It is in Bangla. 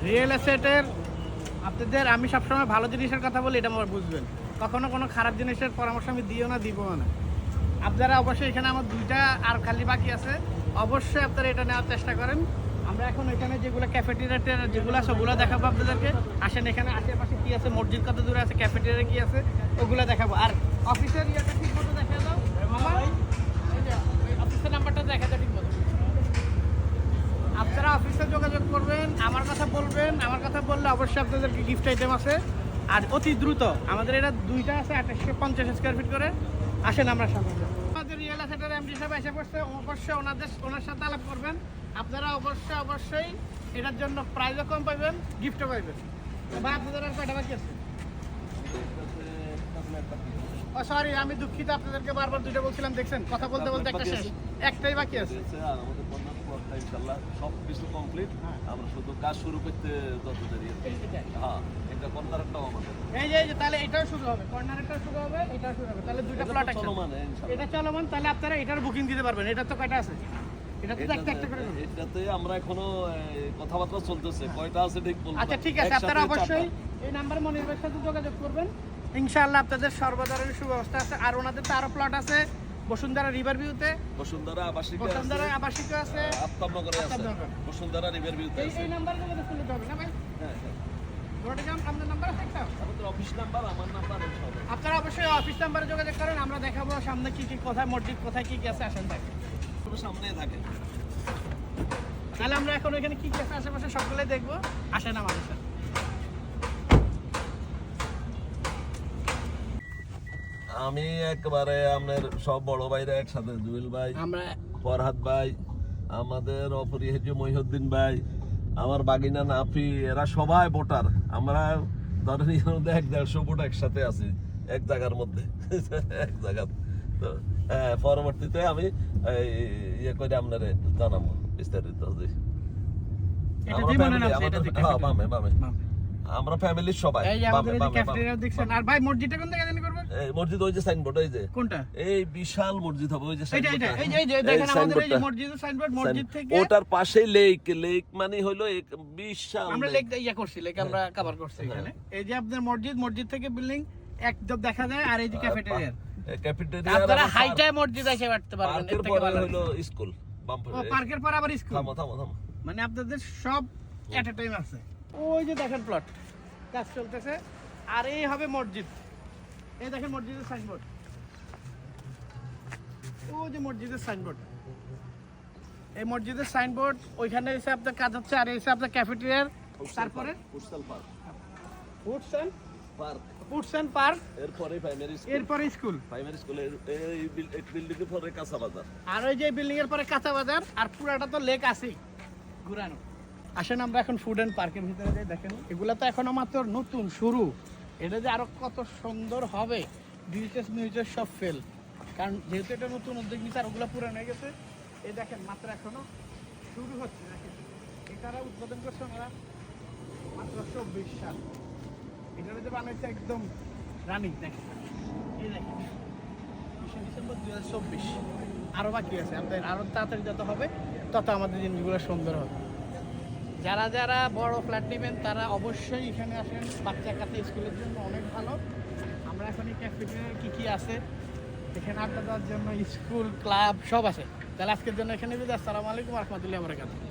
রিয়েল এস্টেটের আপনাদের আমি সবসময় ভালো জিনিসের কথা বলি, এটা আমার বুঝবেন। কখনো কোনো খারাপ জিনিসের পরামর্শ আমি দিও না, দিব না। আপনারা অবশ্যই এখানে আমার 2টা আর খালি বাকি আছে, অবশ্যই আপনারা এটা নেওয়ার চেষ্টা করেন। আমরা এখন এখানে যেগুলো ক্যাফেটেরিয়া যেগুলো আছে ওগুলো দেখাবো আপনাদেরকে। আসেন এখানে আশেপাশে কি আছে, মসজিদ কত দূরে আছে, ক্যাফেটেরিয়া কি আছে ওগুলো দেখাবো। আর অফিসের ইয়েটা ঠিক মতো দেখা দাও, অফিসের নাম্বারটা দেখা দাও ঠিক মতো। আপনারা অফিসে যোগাযোগ করবেন, আমার কথা বলবেন। আমার কথা বললে অবশ্যই আপনাদেরকে গিফট আইটেম আছে। আর অতি দ্রুত আমাদের এটা 2টা আছে 2850 স্কোয়ার ফিট করে। আসেন আমরা সামনে আমাদের রিয়েল এস্টেটের এমডি সাহেব এসে পড়ছে, অবশ্যই ওনার সাথে আলাপ করবেন। আপনারা অবশ্যই এটার জন্য প্রাইজও কম পাবেন, গিফটও পাবেন। ভাই আপনাদের আর কয়টা বাকি আছে? ও সরি, আমি দুঃখিত, আপনাদেরকে বারবার 2টা বলছিলাম, দেখছেন কথা বলতে বলতে একটা শেষ, একটাই বাকি আছে। আর আমাদের বন্যার পরটা ইনশাআল্লাহ সব কিছু কমপ্লিট। আমরা শুধু কাজ শুরু করতে যত দেরি আছে। হ্যাঁ, এটা কর্নারটাও আমাদের। এই যে তাহলে এটাও শুরু হবে, কর্নারটাও শুরু হবে, এটাও শুরু হবে। তাহলে 2টা প্লট আছে চলমান ইনশাআল্লাহ। এটা চলমান, তাহলে আপনারা এটার বুকিং দিতে পারবেন। এটা তো কয়টা আছে? এটা তো একটা করে। এটাতে আমরা এখনো কথাবার্তা চলতেছে, কয়টা আছে ঠিক বলবো। আচ্ছা ঠিক আছে, আপনারা অবশ্যই এই নাম্বারে মনিরের সাথে যোগাযোগ করবেন। ইনশাআল্লাহ আপনাদের সর্বধরনের সুব্যবস্থা আছে। আর ওনাদের তো আরো প্লট আছে বসুন্ধরা রিভার ভিউতে, বসুন্ধরা আবাসিক আছে, আফতাবনগরে আছে, বসুন্ধরা রিভার ভিউতে আছে। এই নাম্বারে যোগাযোগ করতে হবে না ভাই? হ্যাঁ হ্যাঁ, রোডগ্রাম আপনার নাম্বার আছে একটা? আমাদের অফিস নাম্বার, আমার নাম্বার ইনশাআল্লাহ। আপনারা অবশ্যই অফিস নাম্বারে যোগাযোগ করেন। আমরা দেখাবো সামনে কি কি, কোথায় মসজিদ, কোথায় কি কি আছে। আসেন ভাই, সামনেই থাকে। তাহলে আমরা এখন এখানে কি কি আছে আশেপাশে সবগুলোই দেখবো। আসেন আমাদের সাথে। আমি একবারে আপনার সব বড় ভাইরা একসাথে, জুয়েল ভাই, আমরা ফরহাদ ভাই, আমাদের অপরিহার্য মহিউদ্দিন ভাই, আমার বাগিনা নাফি, এরা সবাই ভোটার। আমরা ধরেন 150 ভোট একসাথে আছি এক জায়গার মধ্যে, এক জায়গা। তো হ্যাঁ, পরবর্তীতে আমি ইয়ে করে আপনারে জানাবো বিস্তারিত। আমরা ফ্যামিলির সবাই। আর ভাই মসজিদটা কোন জায়গায় জানি করবেন? মসজিদ ওই যে সাইনবোর্ড, এই যে কোনটা, এই বিশাল মসজিদ হবে, ওই যে দেখেন আমাদের এই যে মসজিদের সাইনবোর্ড, মসজিদ থেকে ওটার পাশেই লেক মানে হলো এক বিশাল। আমরা লেক ইয়া করছি, লেক আমরা কভার করছি এখানে। এই যে আপনার মসজিদ থেকে বিল্ডিং একদম দেখা যায়। আর এই যে ক্যাফেটেরিয়া, আপনারা হাইটায় মসজিদ এসে বাড়তে পারবেন। এর থেকে ভালো হলো স্কুল, পার্কের পর আবার স্কুল। থামো মানে আপনাদের সব এট এ টাইম আছে। ওই যে দেখেন প্লট কাজ চলতেছে। আর এই হবে মসজিদ, এই দেখেন মসজিদের সাইনবোর্ড, ওই যে মসজিদের সাইনবোর্ড, এই মসজিদের সাইনবোর্ড। ওইখানে এসে আপনার কাজ হচ্ছে। আর এসে আপনার ক্যাফেটেরিয়ার, তারপরে ফুডস এন্ড পার্ক, এরপরে স্কুল, এই বিল্ডিং এর পরে কাঁচা বাজার। আর ওই যে বিল্ডিং এর পরে কাঁচা বাজার। আর পুরাটা তো লেক আছেই ঘুরানো। আসেন আমরা এখন ফুড এন্ড পার্কের ভিতরে যাই। দেখেন এগুলা তো এখনো মাত্র নতুন শুরু, এটা যে আরো কত সুন্দর হবে। মিউজিয়াম সব ফেল, কারণ যেহেতু এটা নতুন উদ্যোগ নিচ্ছে। আর ওগুলো পুরানো হয়ে গেছে। এই দেখেন মাত্র এখনো শুরু হচ্ছে। দেখেন এটারা উদ্বোধন করছে ওরা মাত্র 24 সাল। এটা যে বানাইছে একদম রানিং। দেখেন এই দেখেন 20 ডিসেম্বর 2024। আরো বাকি আছে, আমাদের আরো তাড়াতাড়ি যত হবে তত আমাদের জিনিসগুলো সুন্দর হবে। যারা যারা বড় ফ্ল্যাট নেবেন তারা অবশ্যই এখানে আসেন। বাচ্চা কাচ্চা স্কুলের জন্য অনেক ভালো। আমরা এখন এই ক্যাফেটেরিয়া কি আছে এখানে আড্ডা দেওয়ার জন্য, স্কুল ক্লাব সব আছে। তাহলে আজকের জন্য এখানে বিদায়। আসসালামু আলাইকুম ওয়া রাহমাতুল্লাহি ওয়া বারাকাতুহু।